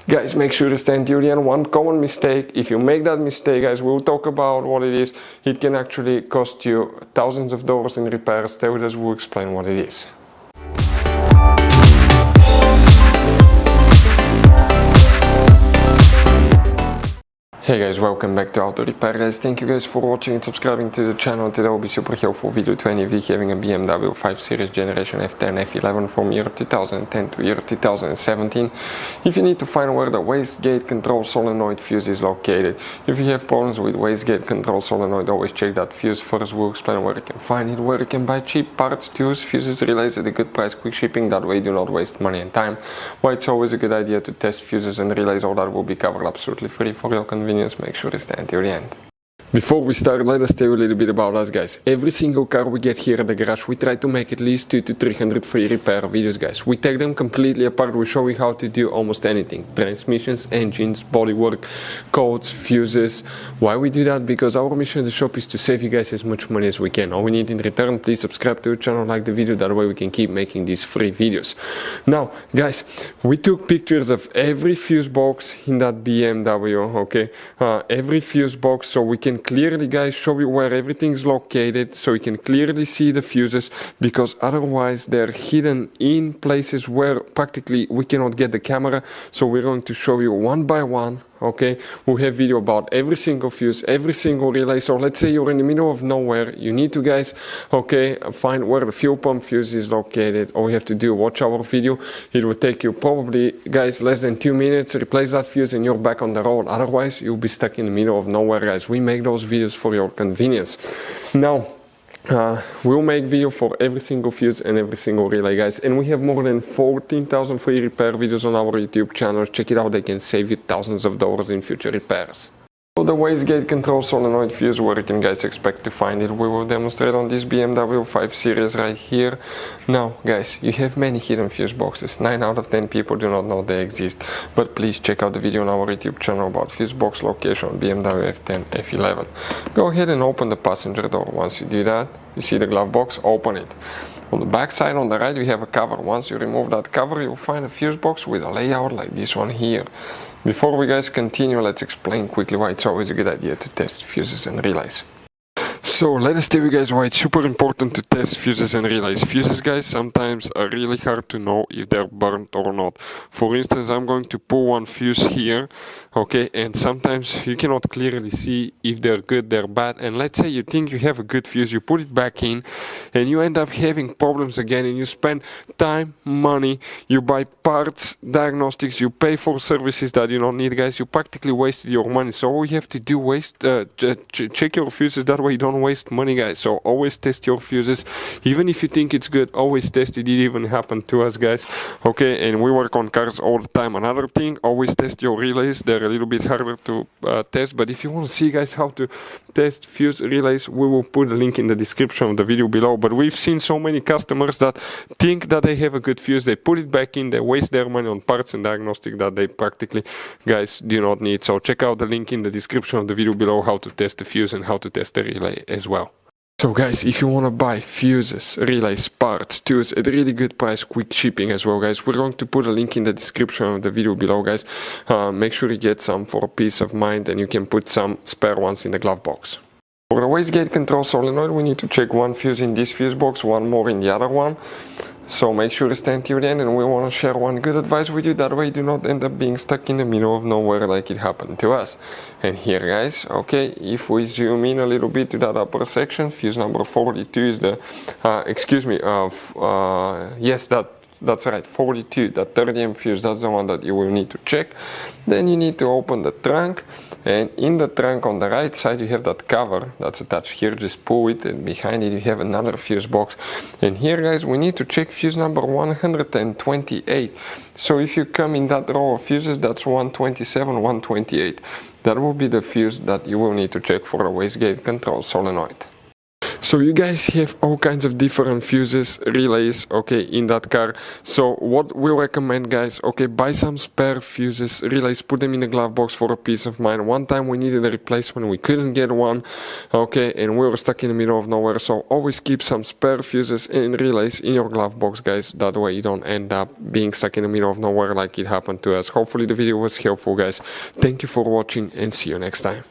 Guys, make sure to stay until the end. One common mistake, if you make that mistake, guys, we'll talk about what it is. It can actually cost you thousands of dollars in repairs. Stay with us, we'll explain what it is. Hey guys, welcome back to Auto Repair guys. Thank you guys for watching and subscribing to the channel. Today will be super helpful video 20 of having a BMW 5 Series generation F10 F11 from year 2010 to year 2017. If you need to find where the wastegate control solenoid fuse is located. If you have problems with wastegate control solenoid, always check that fuse first. We'll explain where you can find it, where you can buy cheap parts, tools, fuses, relays at a good price, quick shipping. That way you do not waste money and time. Why it's always a good idea to test fuses and relays. All that will be covered absolutely free for your convenience. Make sure to stay until the end. Before we start, let us tell you a little bit about us guys. Every single car we get here at the garage, we try to make at least 200 to 300 free repair videos guys. We take them completely apart, we show you how to do almost anything. Transmissions, engines, bodywork, codes, fuses. Why we do that? Because our mission at the shop is to save you guys as much money as we can. All we need in return, please subscribe to the channel, like the video, that way we can keep making these free videos. Now guys, we took pictures of every fuse box in that BMW, okay? Every fuse box, so we can clearly guys show you where everything is located, so you can clearly see the fuses, because otherwise they're hidden in places where practically we cannot get the camera. So we're going to show you one by one. Okay, we'll have video about every single fuse, every single relay. So let's say you're in the middle of nowhere, you need to guys, okay, find where the fuel pump fuse is located. All you have to do, watch our video. It will take you probably guys less than 2 minutes, replace that fuse and you're back on the road. Otherwise you'll be stuck in the middle of nowhere guys. We make those videos for your convenience. Now we'll make video for every single fuse and every single relay guys, and we have more than 14,000 free repair videos on our YouTube channel. Check it out, they can save you thousands of dollars in future repairs. So the wastegate control solenoid fuse, where you can guys expect to find it, we will demonstrate on this BMW 5 Series right here. Now guys, you have many hidden fuse boxes. 9 out of 10 people do not know they exist, but please check out the video on our YouTube channel about fuse box location on BMW F10 F11. Go ahead and open the passenger door. Once you do that, you see the glove box, open it. On the back side on the right you have a cover. Once you remove that cover, you'll find a fuse box with a layout like this one here. Before we guys continue, let's explain quickly why it's always a good idea to test fuses and relays. So let us tell you guys why it's super important to test fuses and relays. Fuses guys sometimes are really hard to know if they're burnt or not. For instance, I'm going to pull one fuse here, okay, and sometimes you cannot clearly see if they're good, they're bad. And let's say you think you have a good fuse, you put it back in and you end up having problems again, and you spend time, money, you buy parts, diagnostics, you pay for services that you don't need guys. You practically wasted your money. So all you have to do check your fuses, that way you don't waste money guys. So always test your fuses, even if you think it's good, always test it. It even happened to us guys, okay, and we work on cars all the time. Another thing, always test your relays. They're a little bit harder to test, but if you want to see guys how to test fuse relays, we will put a link in the description of the video below. But we've seen so many customers that think that they have a good fuse, they put it back in, they waste their money on parts and diagnostic that they practically guys do not need. So check out the link in the description of the video below how to test the fuse and how to test the relay as well. So guys, if you want to buy fuses, relays, parts, tools at a really good price, quick shipping as well guys, we're going to put a link in the description of the video below guys. Make sure you get some for peace of mind, and you can put some spare ones in the glove box. For the wastegate control solenoid, we need to check one fuse in this fuse box, one more in the other one. So make sure to stay until the end, and we want to share one good advice with you, that way you do not end up being stuck in the middle of nowhere like it happened to us. And here guys, okay, if we zoom in a little bit to that upper section, fuse number 42 is the, yes, that's right, 42, that 30 fuse, that's the one that you will need to check. Then you need to open the trunk, and in the trunk on the right side you have that cover that's attached here. Just pull it, and behind it you have another fuse box. And here guys, we need to check fuse number 128. So if you come in that row of fuses, that's 127, 128. That will be the fuse that you will need to check for a wastegate control solenoid. So you guys have all kinds of different fuses, relays, okay, in that car. So what we recommend, guys, okay, buy some spare fuses, relays, put them in the glove box for a peace of mind. One time we needed a replacement, we couldn't get one, okay, and we were stuck in the middle of nowhere. So always keep some spare fuses and relays in your glove box, guys. That way you don't end up being stuck in the middle of nowhere like it happened to us. Hopefully the video was helpful, guys. Thank you for watching and see you next time.